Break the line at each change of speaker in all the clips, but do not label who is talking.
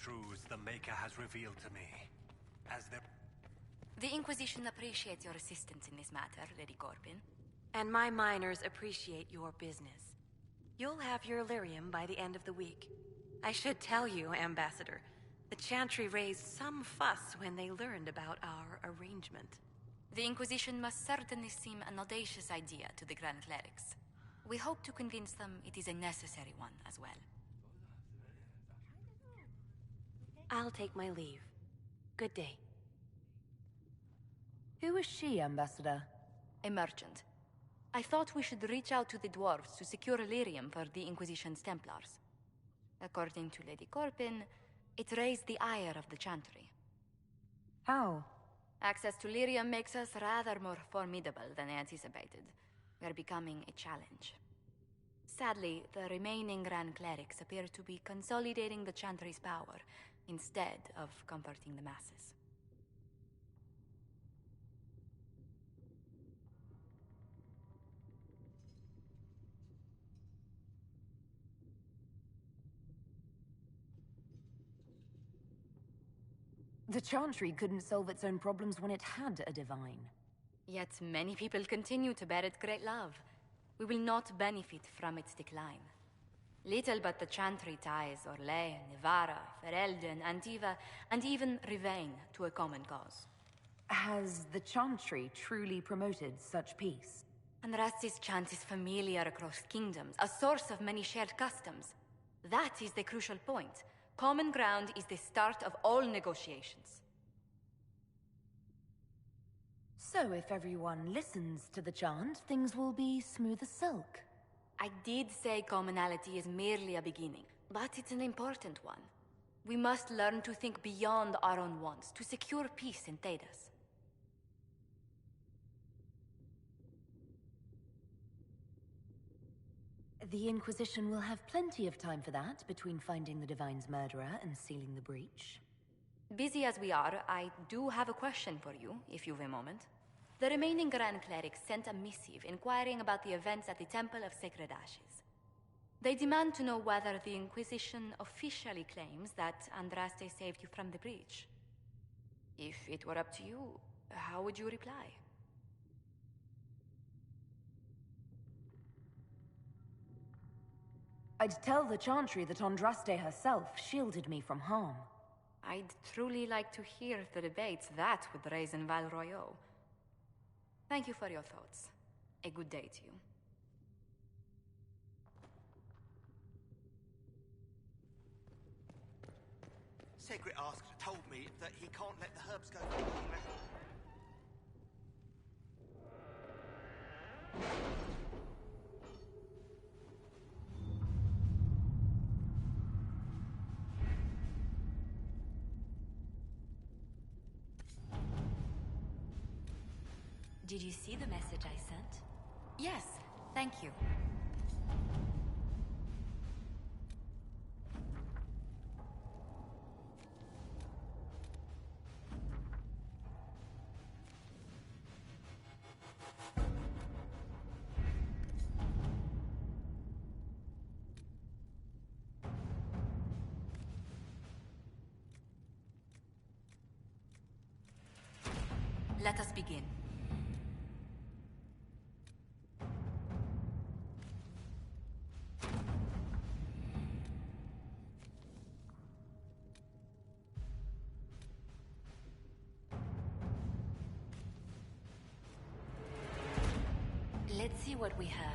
truths the Maker has revealed to me. As the...
The Inquisition appreciates your assistance in this matter, Lady Corbin.
And my miners appreciate your business. You'll have your lyrium by the end of the week. I should tell you, Ambassador, the Chantry raised some fuss when they learned about our arrangement.
The Inquisition must certainly seem an audacious idea to the Grand Clerics. We hope to convince them it is a necessary one as well.
I'll take my leave. Good day.
Who is she, Ambassador?
A merchant. I thought we should reach out to the dwarves to secure lyrium for the Inquisition's Templars. According to Lady Corbin, it raised the ire of the Chantry.
How?
Access to lyrium makes us rather more formidable than anticipated. We are becoming a challenge. Sadly, the remaining Grand Clerics appear to be consolidating the Chantry's power, instead of comforting the masses.
The Chantry couldn't solve its own problems when it had a divine.
Yet many people continue to bear it great love. We will not benefit from its decline. Little but the Chantry ties Orlais, Nevarra, Ferelden, Antiva, and even Rivain to a common cause.
Has the Chantry truly promoted such peace?
Andraste's chant is familiar across kingdoms, a source of many shared customs. That is the crucial point. Common ground is the start of all negotiations.
So if everyone listens to the chant, things will be smooth as silk.
I did say commonality is merely a beginning, but it's an important one. We must learn to think beyond our own wants, to secure peace in Thedas.
The Inquisition will have plenty of time for that, between finding the Divine's murderer and sealing the breach.
Busy as we are, I do have a question for you, if you've a moment. The remaining Grand Clerics sent a missive inquiring about the events at the Temple of Sacred Ashes. They demand to know whether the Inquisition officially claims that Andraste saved you from the breach. If it were up to you, how would you reply?
I'd tell the Chantry that Andraste herself shielded me from harm.
I'd truly like to hear the debates that would raise in Val Royeaux. Thank you for your thoughts. A good day to you.
Segret told me that he can't let the herbs go.
Did you see the message I sent?
Yes, thank you. Let us begin.
Let's see what we have.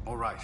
All right.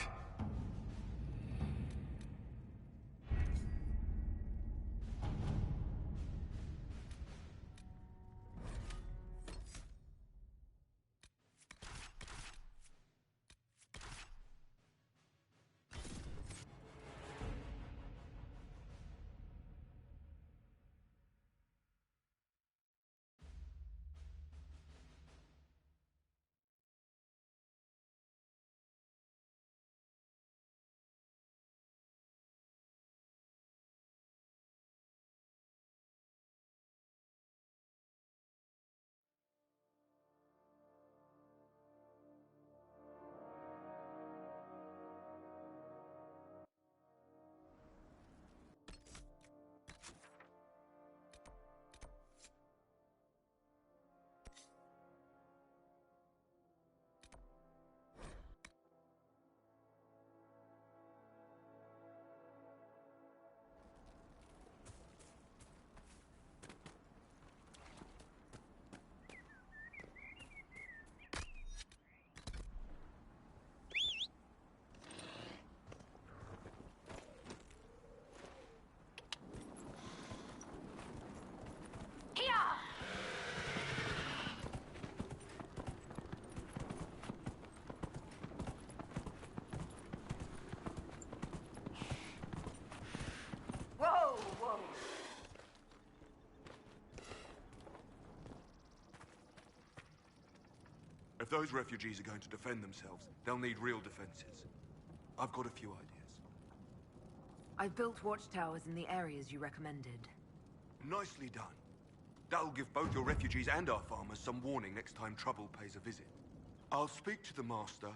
those refugees are going to defend themselves, they'll need real defenses. I've got a few ideas.
I've built watchtowers in the areas you recommended.
Nicely done. That'll give both your refugees and our farmers some warning next time trouble pays a visit. I'll speak to the Master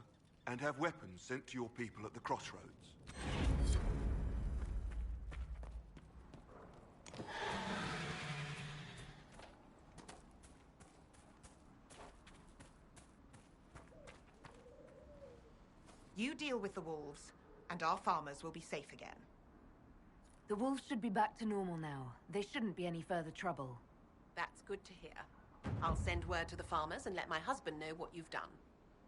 and have weapons sent to your people at the crossroads.
You deal with the wolves, and our farmers will be safe again.
The wolves should be back to normal now. There shouldn't be any further trouble.
That's good to hear. I'll send word to the farmers and let my husband know what you've done.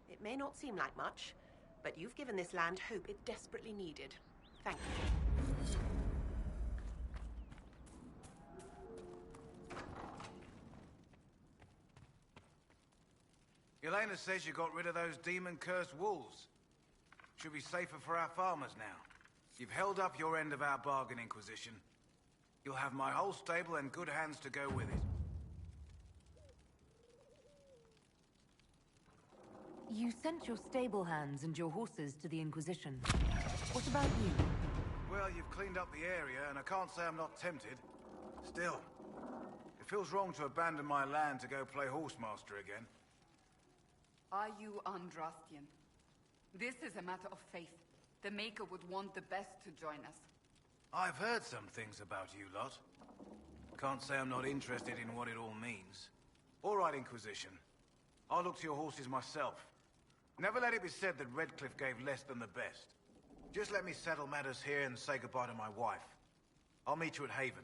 It may not seem like much, but you've given this land hope it desperately needed. Thank you.
Elena says you got rid of those demon-cursed wolves. Should be safer for our farmers now. You've held up your end of our bargain, Inquisition. You'll have my whole stable and good hands to go with it.
You sent your stable hands and your horses to the Inquisition. What about you?
Well, you've cleaned up the area, and I can't say I'm not tempted. Still, it feels wrong to abandon my land to go play horsemaster again.
Are you Andrastian? This is a matter of faith. The Maker would want the best to join us.
I've heard some things about you lot. Can't say I'm not interested in what it all means. All right, Inquisition. I'll look to your horses myself. Never let it be said that Redcliffe gave less than the best. Just let me settle matters here and say goodbye to my wife. I'll meet you at Haven.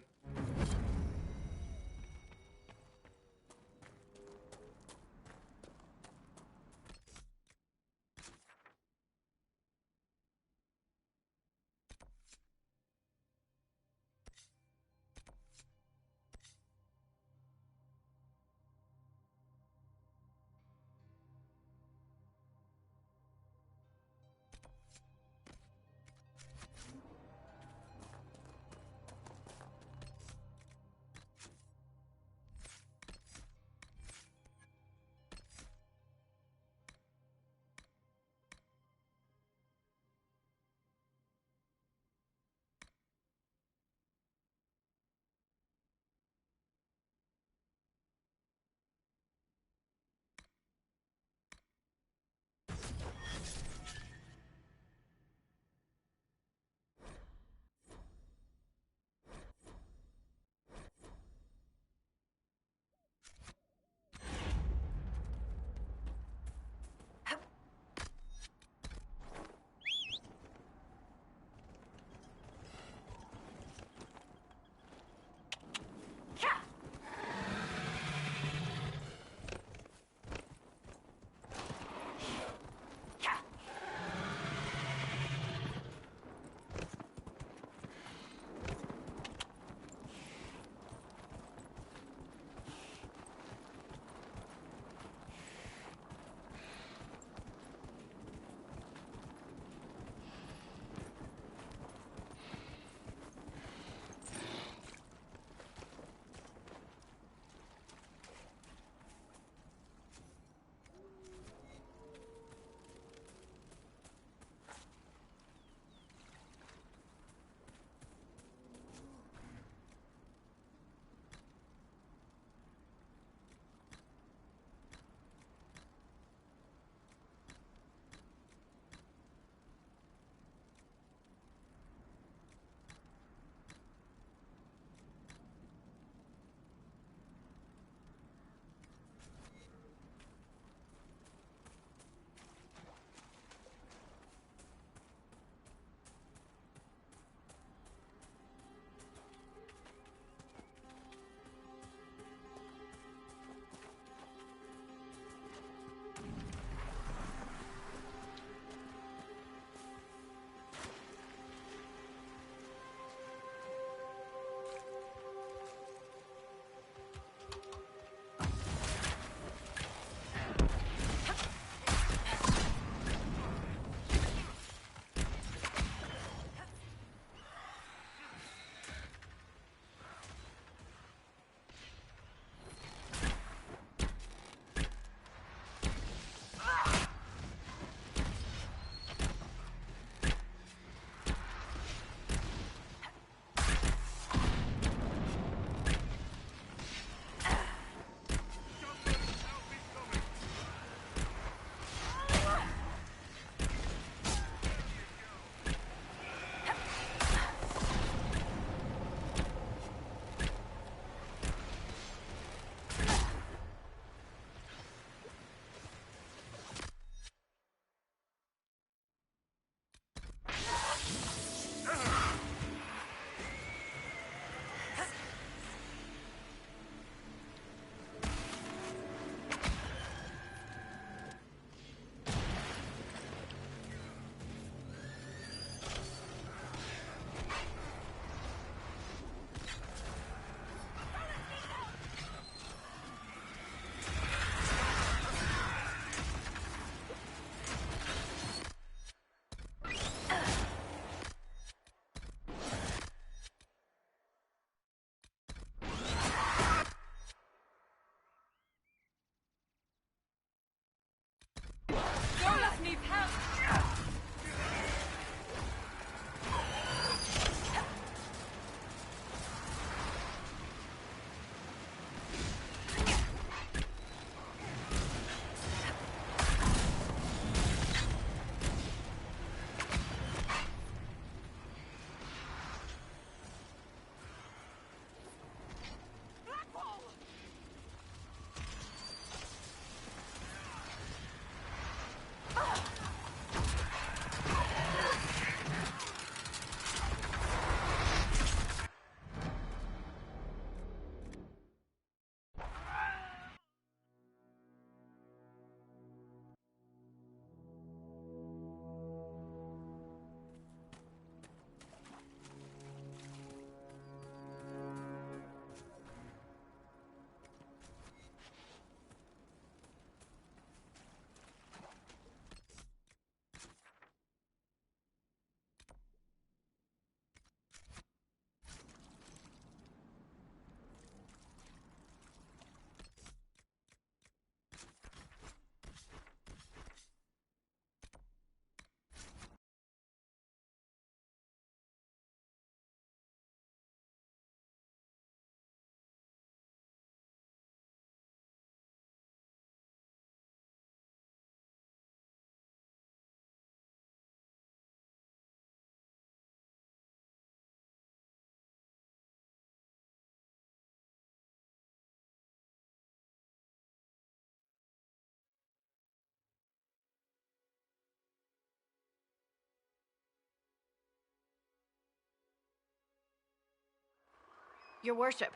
Your worship,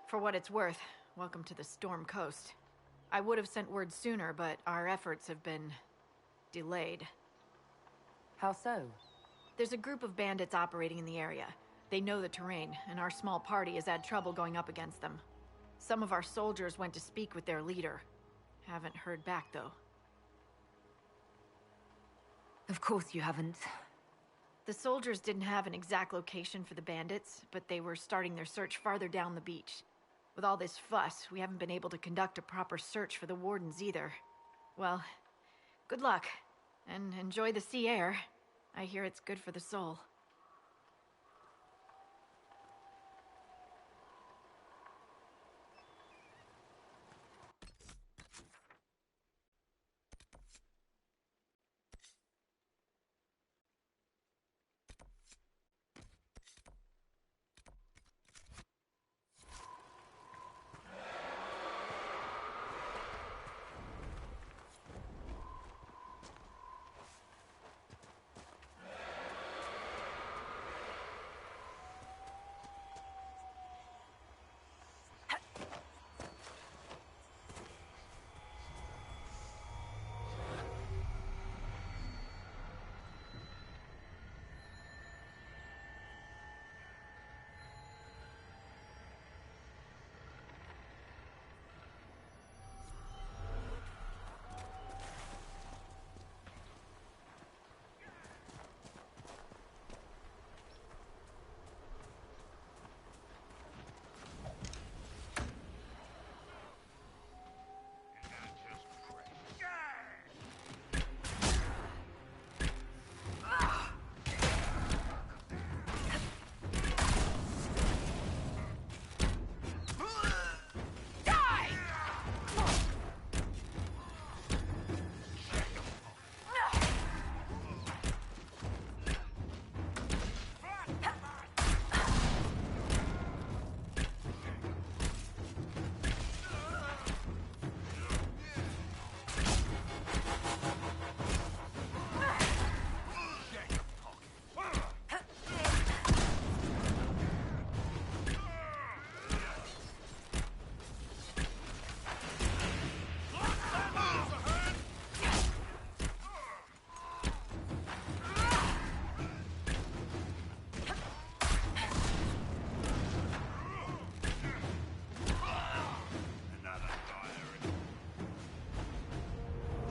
for what it's worth, welcome to the Storm Coast. I would have sent word sooner, but our efforts have been delayed.
How so?
There's a group of bandits operating in the area. They know the terrain, and our small party has had trouble going up against them. Some of our soldiers went to speak with their leader. Haven't heard back, though.
Of course you haven't.
The soldiers didn't have an exact location for the bandits, but they were starting their search farther down the beach. With all this fuss, we haven't been able to conduct a proper search for the wardens either. Well, good luck, and enjoy the sea air. I hear it's good for the soul.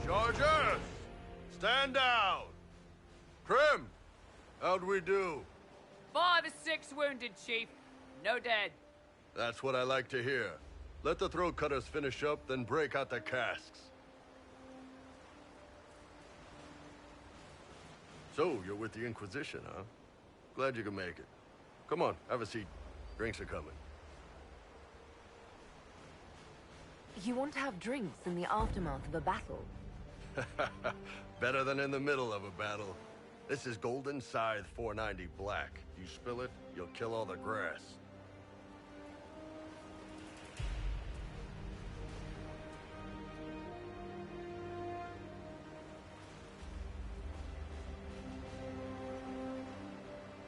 Chargers! Stand down! Krem! How'd we do?
5 or 6 wounded, Chief. No dead.
That's what I like to hear. Let the throat cutters finish up, then break out the casks. So, you're with the Inquisition, huh? Glad you can make it. Come on, have a seat. Drinks are coming.
You want to have drinks in the aftermath of a battle?
Better than in the middle of a battle. This is Golden Scythe 490 Black. You spill it, you'll kill all the grass.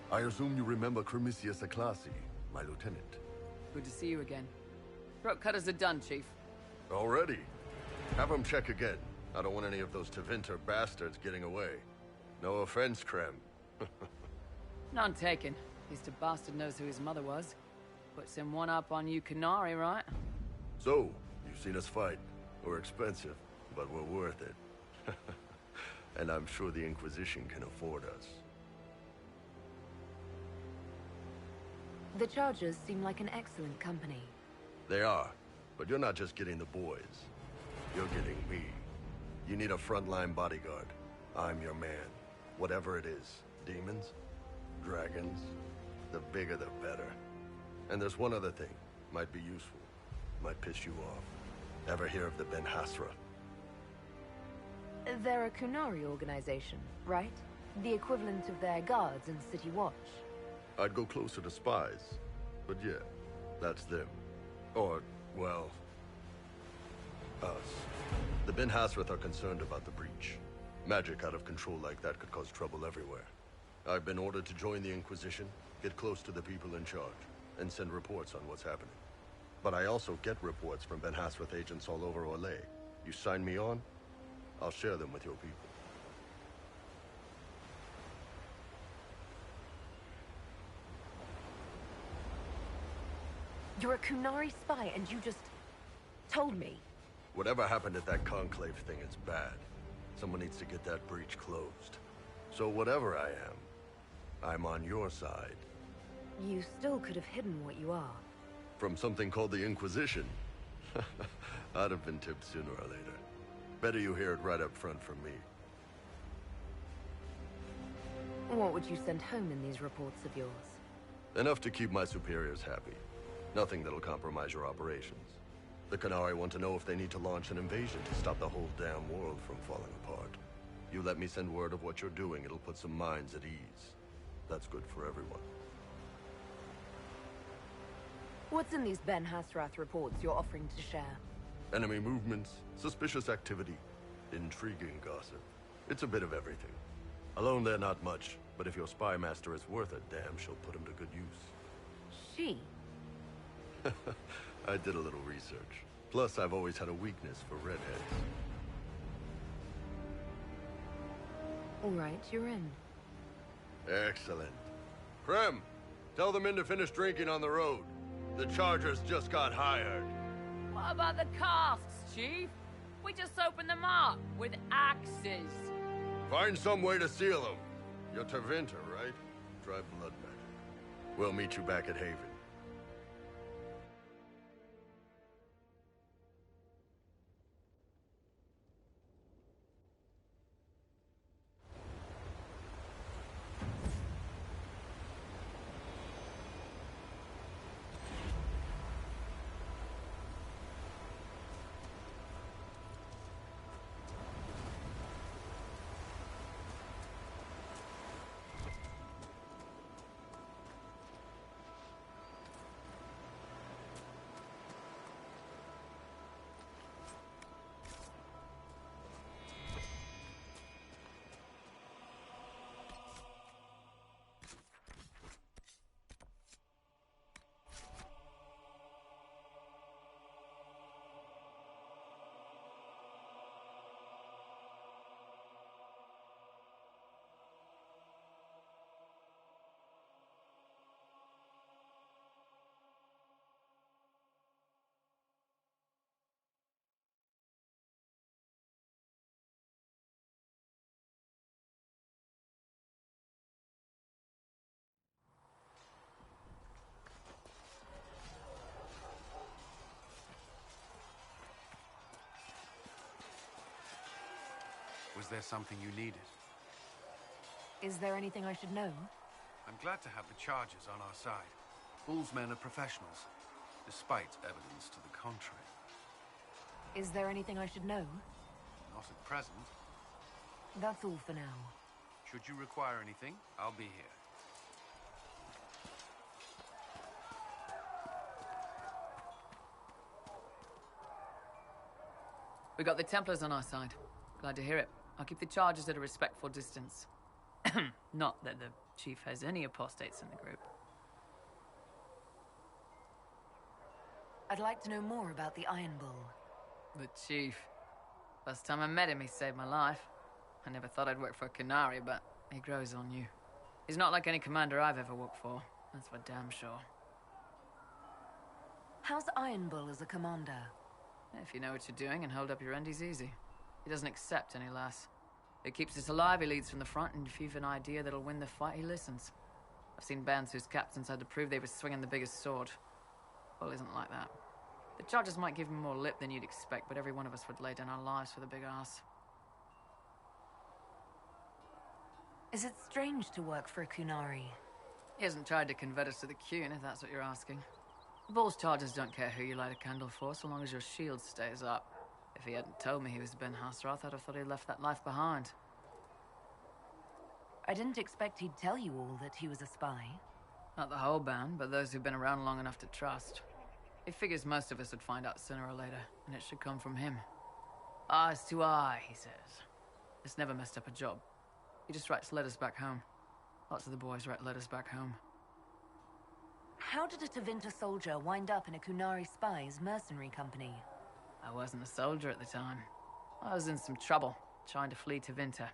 I assume you remember Cremisius Aclassi, my lieutenant.
Good to see you again. Throat cutters are done, Chief.
Already? Have them check again. I don't want any of those Tevinter bastards getting away. No offense, Krem.
None taken. At least a bastard knows who his mother was. Puts him one up on you Canary, right?
So, you've seen us fight. We're expensive, but we're worth it. And I'm sure the Inquisition can afford us.
The Chargers seem like an excellent company.
They are, but you're not just getting the boys. You're getting me. You need a frontline bodyguard. I'm your man. Whatever it is. Demons? Dragons? The bigger the better. And there's one other thing. Might be useful. Might piss you off. Ever hear of the Ben Hasra?
They're a Kunari organization, right? The equivalent of their guards in City Watch.
I'd go closer to spies. But yeah, that's them. Or, well, us. The Ben Hasrath are concerned about the breach. Magic out of control like that could cause trouble everywhere. I've been ordered to join the Inquisition, get close to the people in charge, and send reports on what's happening. But I also get reports from Ben Hasrath agents all over Orlais. You sign me on, I'll share them with your people.
You're a Kunari spy, and you just told me.
Whatever happened at that Conclave thing is bad. Someone needs to get that breach closed. So whatever I am, I'm on your side.
You still could have hidden what you are.
From something called the Inquisition. I'd have been tipped sooner or later. Better you hear it right up front from me.
What would you send home in these reports of yours?
Enough to keep my superiors happy. Nothing that'll compromise your operations. The Qunari want to know if they need to launch an invasion to stop the whole damn world from falling apart. You let me send word of what you're doing, it'll put some minds at ease. That's good for everyone.
What's in these Ben Hasrath reports you're offering to share?
Enemy movements, suspicious activity, intriguing gossip. It's a bit of everything. Alone they're not much, but if your spy master is worth a damn, she'll put him to good use.
She?
I did a little research. Plus, I've always had a weakness for redheads.
All right, you're in.
Excellent. Krem, tell the men to finish drinking on the road. The Chargers just got hired.
What about the casks, Chief? We just opened them up with axes.
Find some way to seal them. You're Tervinter, right? Try blood magic. We'll meet you back at Haven.
Was there something you needed?
Is there anything I should know?
I'm glad to have the Chargers on our side. Bull's men are professionals, despite evidence to the contrary.
Is there anything I should know?
Not at present.
That's all for now.
Should you require anything, I'll be here.
We got the Templars on our side. Glad to hear it. I'll keep the Chargers at a respectful distance. Not that the Chief has any apostates in the group.
I'd like to know more about the Iron Bull.
The Chief. Last time I met him, he saved my life. I never thought I'd work for a Qunari, but he grows on you. He's not like any commander I've ever worked for. That's for damn sure.
How's Iron Bull as a commander?
If you know what you're doing and hold up your end, he's easy. He doesn't accept any less. He keeps us alive, he leads from the front, and if you've an idea that'll win the fight, he listens. I've seen bands whose captains had to prove they were swinging the biggest sword. Bull isn't like that. The Chargers might give him more lip than you'd expect, but every one of us would lay down our lives for the big ass.
Is it strange to work for a Qunari?
He hasn't tried to convert us to the Qun, if that's what you're asking. Bull's Chargers don't care who you light a candle for, so long as your shield stays up. If he hadn't told me he was Ben Hasrath, I'd have thought he'd left that life behind.
I didn't expect he'd tell you all that he was a spy.
Not the whole band, but those who've been around long enough to trust. He figures most of us would find out sooner or later, and it should come from him. Eyes to eye, he says. It's never messed up a job. He just writes letters back home. Lots of the boys write letters back home.
How did a Tevinter soldier wind up in a Kunari spy's mercenary company?
I wasn't a soldier at the time. I was in some trouble, trying to flee Tevinter.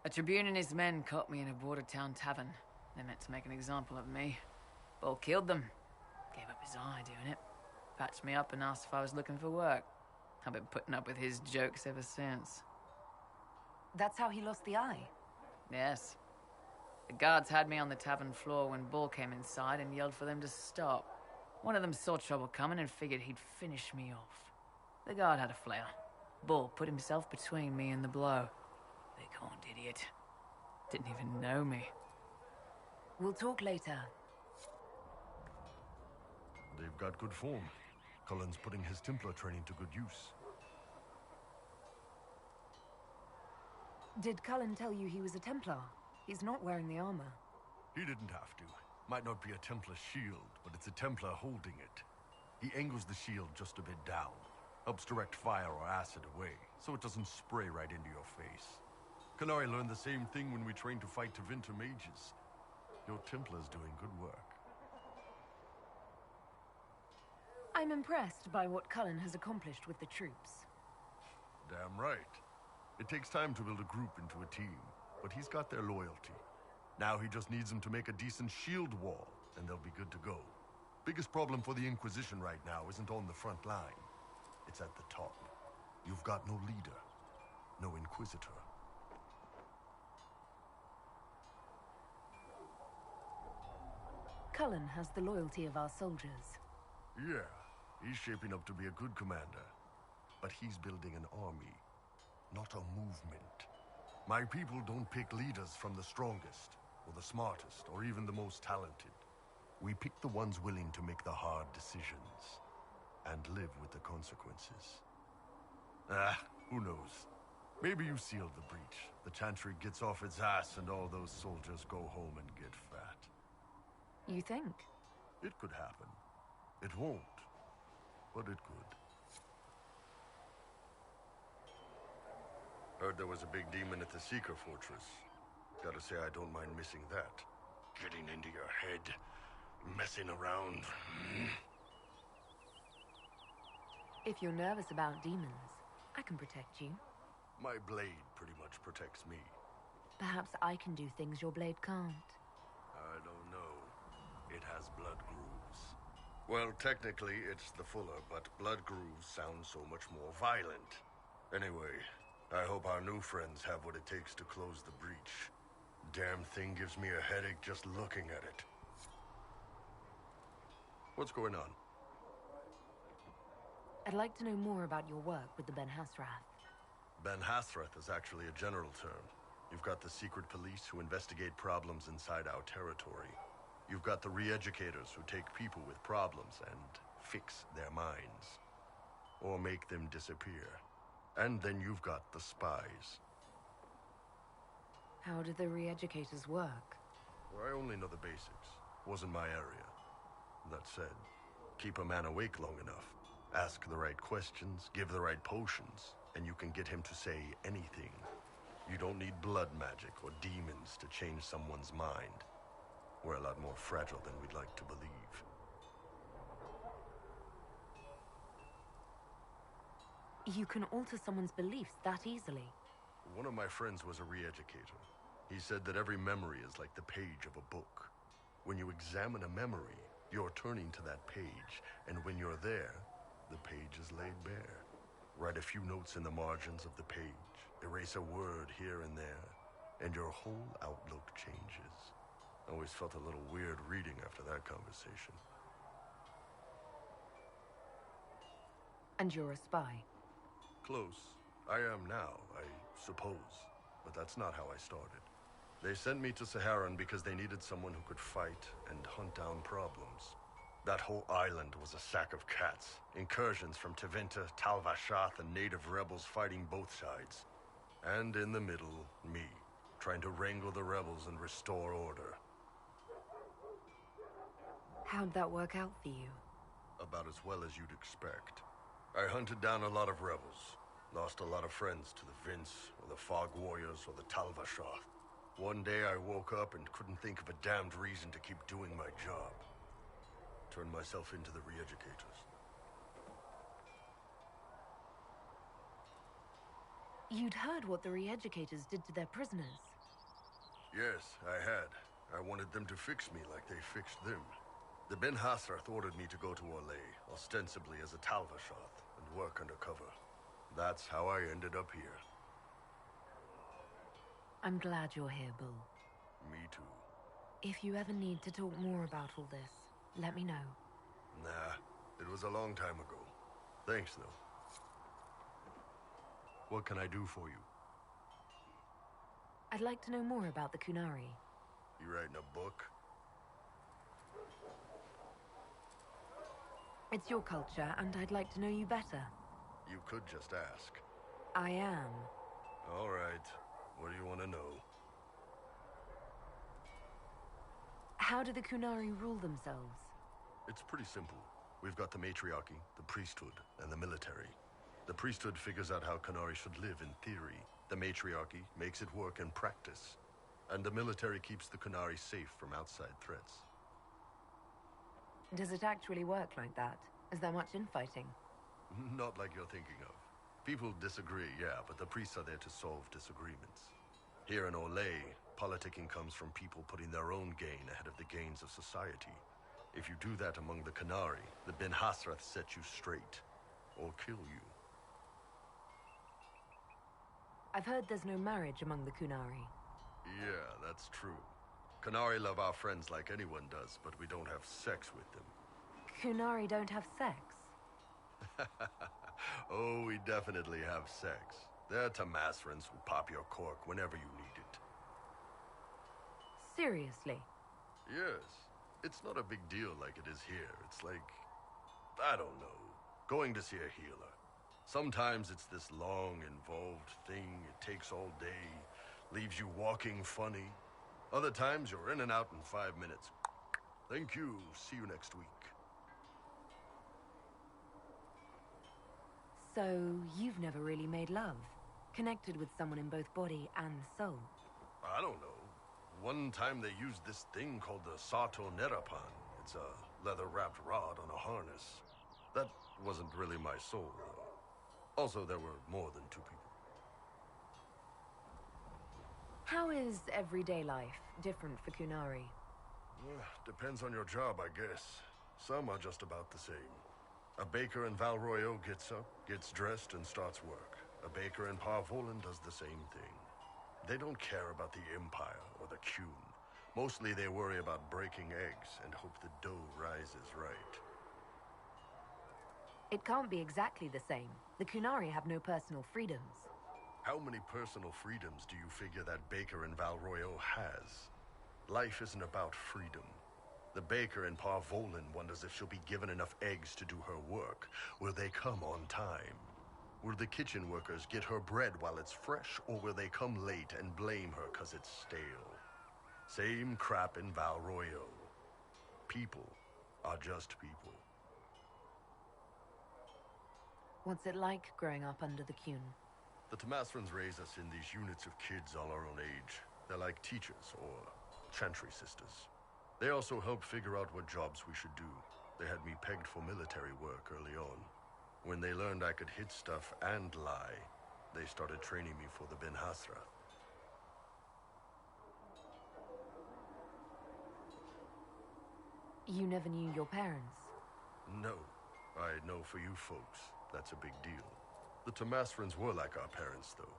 A Tribune and his men caught me in a border town tavern. They meant to make an example of me. Bull killed them. Gave up his eye doing it. Patched me up and asked if I was looking for work. I've been putting up with his jokes ever since.
That's how he lost the eye?
Yes. The guards had me on the tavern floor when Bull came inside and yelled for them to stop. One of them saw trouble coming and figured he'd finish me off. The guard had a flare. Bull put himself between me and the blow. Big-horned idiot. Didn't even know me.
We'll talk later.
They've got good form. Cullen's putting his Templar training to good use.
Did Cullen tell you he was a Templar? He's not wearing the armor.
He didn't have to. Might not be a Templar shield, but it's a Templar holding it. He angles the shield just a bit down. Helps direct fire or acid away, so it doesn't spray right into your face. Kunari learned the same thing when we trained to fight Tevinter mages. Your Templar's doing good work.
I'm impressed by what Cullen has accomplished with the troops.
Damn right. It takes time to build a group into a team, but he's got their loyalty. Now he just needs them to make a decent shield wall, and they'll be good to go. Biggest problem for the Inquisition right now isn't on the front line. It's at the top. You've got no leader, no Inquisitor.
Cullen has the loyalty of our soldiers.
Yeah, he's shaping up to be a good commander. But he's building an army, not a movement. My people don't pick leaders from the strongest, or the smartest, or even the most talented. We pick the ones willing to make the hard decisions, and live with the consequences. Who knows? Maybe you sealed the breach. The Chantry gets off its ass and all those soldiers go home and get fat.
You think?
It could happen. It won't, but it could. Heard there was a big demon at the Seeker Fortress. Gotta say, I don't mind missing that. Getting into your head, messing around.
If you're nervous about demons, I can protect you.
My blade pretty much protects me.
Perhaps I can do things your blade can't.
I don't know. It has blood grooves. Well, technically, it's the Fuller, but blood grooves sound so much more violent. Anyway, I hope our new friends have what it takes to close the breach. Damn thing gives me a headache just looking at it. What's going on?
I'd like to know more about your work with the Ben Hasrath.
Ben Hasrath is actually a general term. You've got the secret police who investigate problems inside our territory. You've got the re-educators who take people with problems and fix their minds. Or make them disappear. And then you've got the spies.
How do the re-educators work?
Well, I only know the basics. Wasn't my area. That said, keep a man awake long enough. Ask the right questions, give the right potions, and you can get him to say anything. You don't need blood magic or demons to change someone's mind. We're a lot more fragile than we'd like to believe.
You can alter someone's beliefs that easily.
One of my friends was a re-educator. He said that every memory is like the page of a book. When you examine a memory, you're turning to that page, and when you're there, the page is laid bare. Write a few notes in the margins of the page, erase a word here and there, and your whole outlook changes. I always felt a little weird reading after that conversation.
And you're a spy?
Close. I am now, I suppose. But that's not how I started. They sent me to Saharan because they needed someone who could fight and hunt down problems. That whole island was a sack of cats. Incursions from Tevinter, Tal-Vashath, and native rebels fighting both sides. And in the middle, me, trying to wrangle the rebels and restore order.
How'd that work out for you?
About as well as you'd expect. I hunted down a lot of rebels. Lost a lot of friends to the Vince, or the Fog Warriors, or the Tal-Vashath. One day I woke up and couldn't think of a damned reason to keep doing my job. turn myself into the re-educators.
You'd heard what the re-educators did to their prisoners.
Yes, I had. I wanted them to fix me like they fixed them. The Ben Hasrath ordered me to go to Orlais, ostensibly as a Talvashoth, and work undercover. That's how I ended up here.
I'm glad you're here, Bull.
Me too.
If you ever need to talk more about all this, let me know.
Nah, it was a long time ago. Thanks, though. What can I do for you?
I'd like to know more about the Kunari.
You writing a book?
It's your culture, and I'd like to know you better.
You could just ask.
I am.
All right. What do you want to know?
How do the Kunari rule themselves?
It's pretty simple. We've got the matriarchy, the priesthood, and the military. The priesthood figures out how Kunari should live in theory. The matriarchy makes it work in practice. And the military keeps the Kunari safe from outside threats.
Does it actually work like that? Is there much infighting?
Not like you're thinking of. People disagree, yeah, but the priests are there to solve disagreements. Here in Orlais, politicking comes from people putting their own gain ahead of the gains of society. If you do that among the Kunari, the Ben Hasrath set you straight, or kill you.
I've heard there's no marriage among the Kunari.
Yeah, that's true. Kunari love our friends like anyone does, but we don't have sex with them.
Kunari don't have sex?
Oh, we definitely have sex. They're Tamasrans who pop your cork whenever you need it.
Seriously?
Yes. It's not a big deal like it is here. It's like, I don't know, going to see a healer. Sometimes it's this long, involved thing. It takes all day, leaves you walking funny. Other times you're in and out in 5 minutes. Thank you. See you next week.
So, you've never really made love? Connected with someone in both body and soul?
I don't know. One time they used this thing called the Sato Nerapan. It's a leather-wrapped rod on a harness. That wasn't really my soul, though. Also, there were more than 2 people.
How is everyday life different for Kunari?
Depends on your job, I guess. Some are just about the same. A baker in Valroyo gets up, gets dressed, and starts work. A baker in Parvolan does the same thing. They don't care about the Empire or the Qun. Mostly they worry about breaking eggs and hope the dough rises right.
It can't be exactly the same. The Kunari have no personal freedoms.
How many personal freedoms do you figure that baker in Valroyo has? Life isn't about freedom. The baker in Parvolan wonders if she'll be given enough eggs to do her work. Will they come on time? Will the kitchen workers get her bread while it's fresh, or will they come late and blame her 'cause it's stale? Same crap in Valroyo. People are just people.
What's it like growing up under the Qun?
The Tamasrans raise us in these units of kids all our own age. They're like teachers, or chantry sisters. They also help figure out what jobs we should do. They had me pegged for military work early on. When they learned I could hit stuff and lie, they started training me for the Ben Hasrath.
You never knew your parents?
No. I know for you folks, that's a big deal. The Tamasrans were like our parents, though.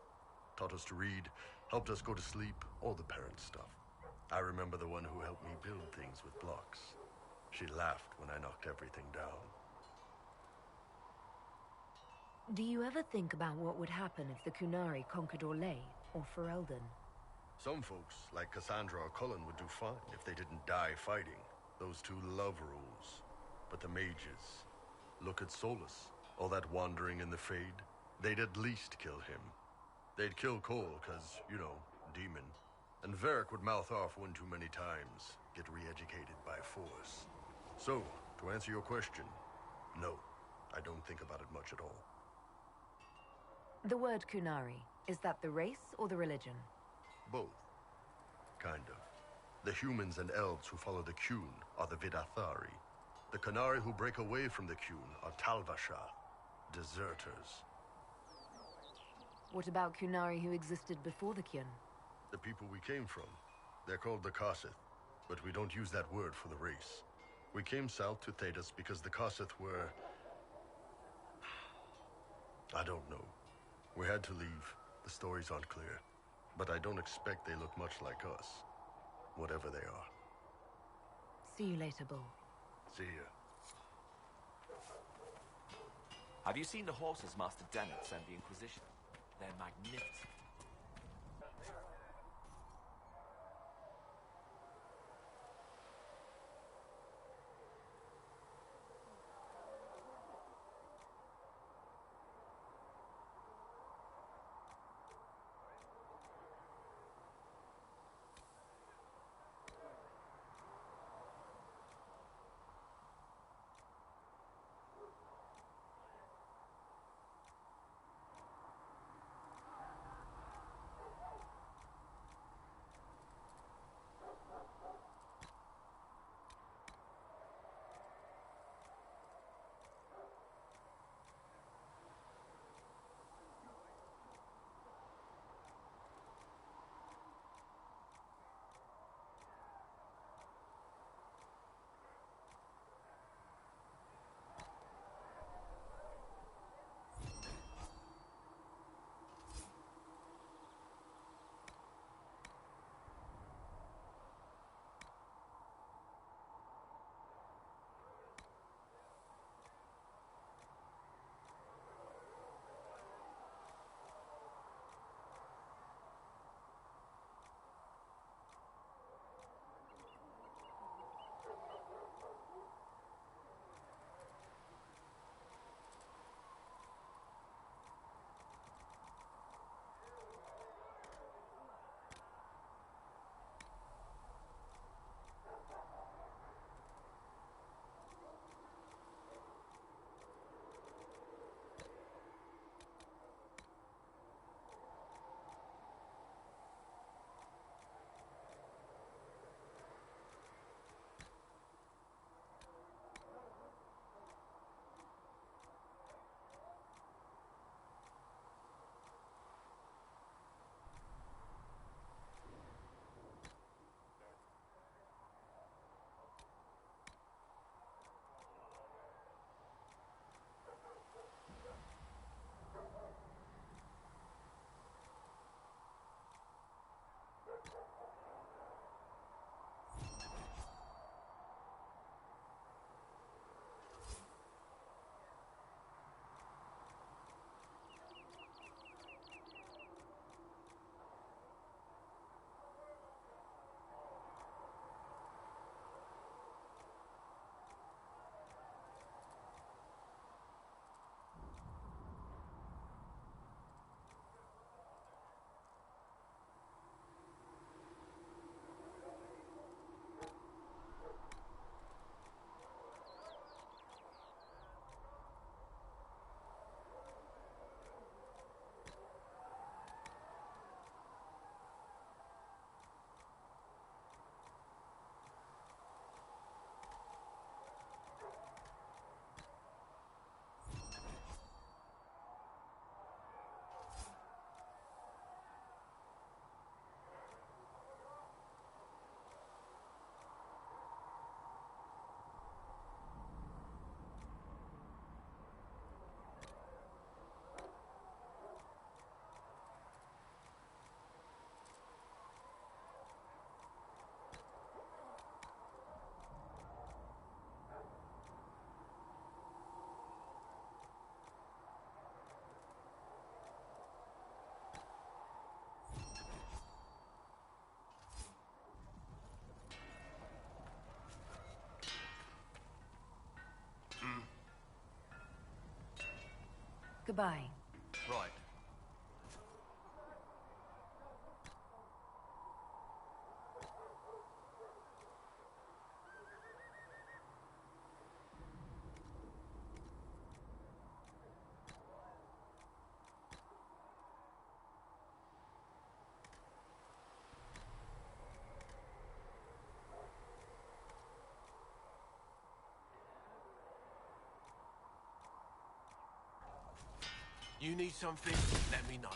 Taught us to read, helped us go to sleep, all the parent stuff. I remember the one who helped me build things with blocks. She laughed when I knocked everything down.
Do you ever think about what would happen if the Kunari conquered Orlais or Ferelden?
Some folks, like Cassandra or Cullen, would do fine if they didn't die fighting. Those 2 love rules. But the mages, look at Solus, all that wandering in the Fade. They'd at least kill him. They'd kill Cole, 'cause, you know, demon. And Varric would mouth off one too many times, get re-educated by force. So, to answer your question, no, I don't think about it much at all.
The word Kunari, is that the race or the religion?
Both. Kind of. The humans and elves who follow the Qun are the Vidathari. The Qunari who break away from the Qun are Talvasha, deserters.
What about Qunari who existed before the Qun?
The people we came from. They're called the Kossith, but we don't use that word for the race. We came south to Thedas because the Kossith were... I don't know. We had to leave. The stories aren't clear. But I don't expect they look much like us. Whatever they are.
See you later, Bull.
See ya.
Have you seen the horses Master Dennett sent the Inquisition? They're magnificent.
Goodbye.
Right.
You need something, let me know.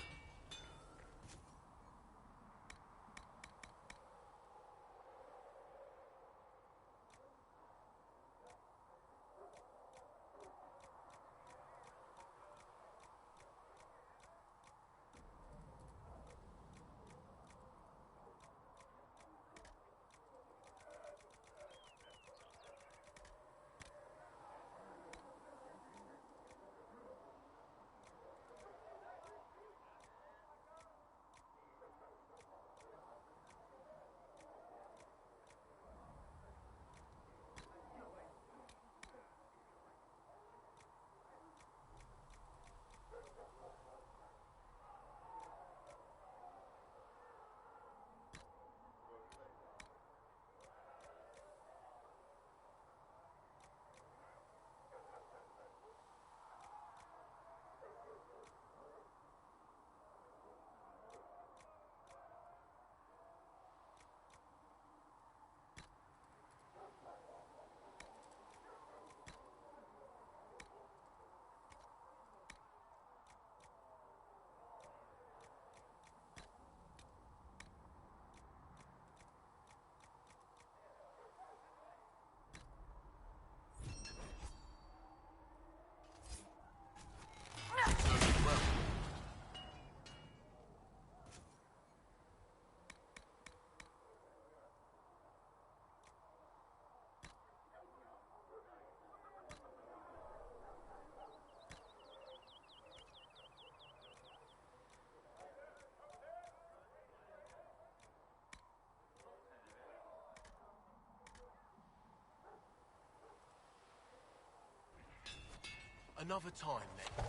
Another time, then.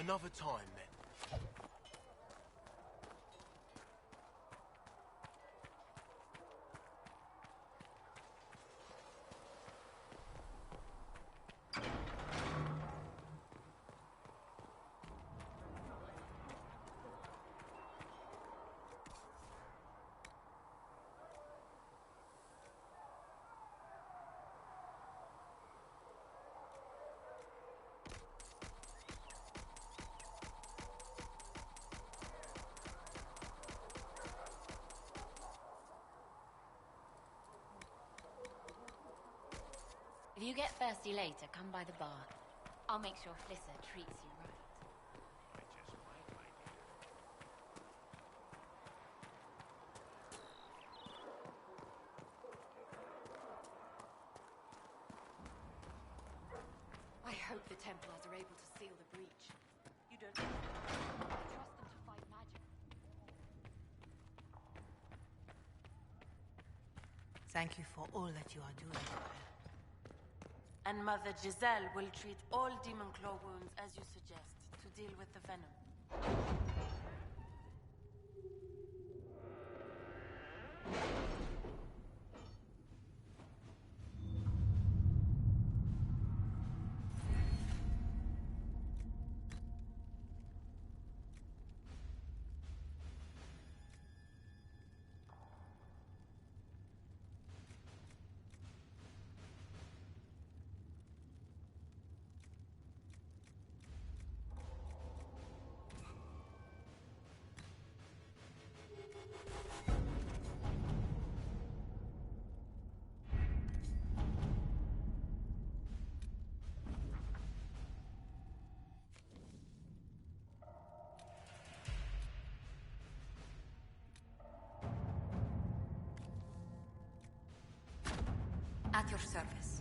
Another time, then.
If you get thirsty later, come by the bar. I'll make sure Flissa treats you right.
I hope the Templars are able to seal the breach. You don't trust them to fight magic.
Thank you for all that you are doing.
And Mother Giselle will treat all demon claw wounds as you suggest, to deal with the venom.
At your service.